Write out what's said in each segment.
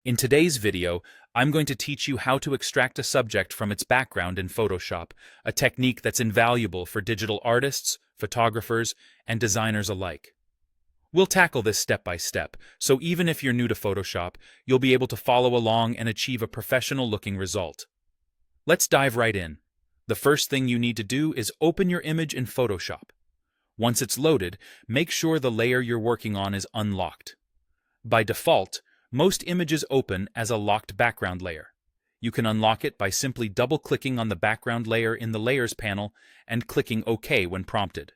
In today's video, I'm going to teach you how to extract a subject from its background in Photoshop, a technique that's invaluable for digital artists, photographers, and designers alike. We'll tackle this step by step, so even if you're new to Photoshop, you'll be able to follow along and achieve a professional-looking result. Let's dive right in. The first thing you need to do is open your image in Photoshop. Once it's loaded, make sure the layer you're working on is unlocked. By default, most images open as a locked background layer. You can unlock it by simply double-clicking on the background layer in the Layers panel and clicking OK when prompted.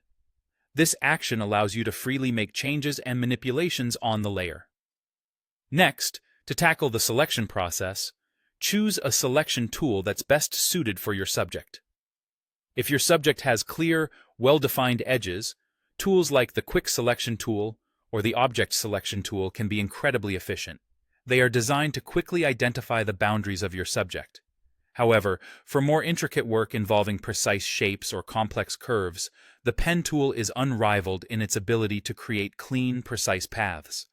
This action allows you to freely make changes and manipulations on the layer. Next, to tackle the selection process, choose a selection tool that's best suited for your subject. If your subject has clear, well-defined edges, tools like the Quick Selection tool or the Object Selection tool can be incredibly efficient. They are designed to quickly identify the boundaries of your subject. However, for more intricate work involving precise shapes or complex curves, the Pen tool is unrivaled in its ability to create clean, precise paths.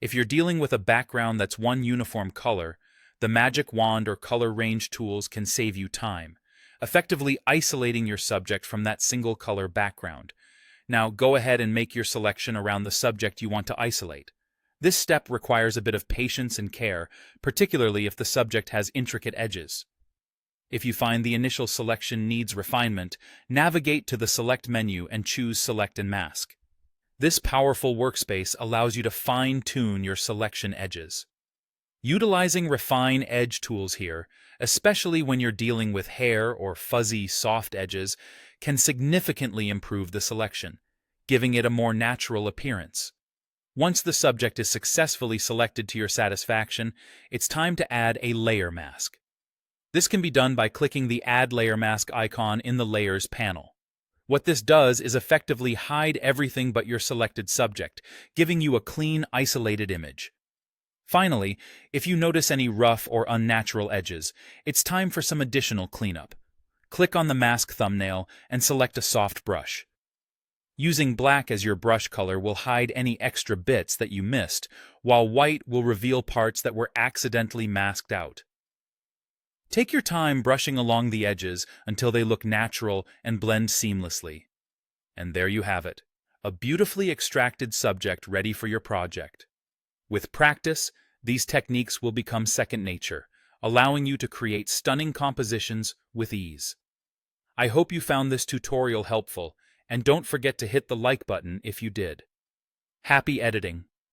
If you're dealing with a background that's one uniform color, the Magic Wand or Color Range tools can save you time, effectively isolating your subject from that single color background. Now, go ahead and make your selection around the subject you want to isolate. This step requires a bit of patience and care, particularly if the subject has intricate edges. If you find the initial selection needs refinement, navigate to the Select menu and choose Select and Mask. This powerful workspace allows you to fine-tune your selection edges. Utilizing Refine Edge tools here, especially when you're dealing with hair or fuzzy, soft edges, can significantly improve the selection, giving it a more natural appearance. Once the subject is successfully selected to your satisfaction, it's time to add a layer mask. This can be done by clicking the Add Layer Mask icon in the Layers panel. What this does is effectively hide everything but your selected subject, giving you a clean, isolated image. Finally, if you notice any rough or unnatural edges, it's time for some additional cleanup. Click on the mask thumbnail and select a soft brush. Using black as your brush color will hide any extra bits that you missed, while white will reveal parts that were accidentally masked out. Take your time brushing along the edges until they look natural and blend seamlessly. And there you have it, a beautifully extracted subject ready for your project. With practice, these techniques will become second nature, allowing you to create stunning compositions with ease. I hope you found this tutorial helpful, and don't forget to hit the like button if you did. Happy editing!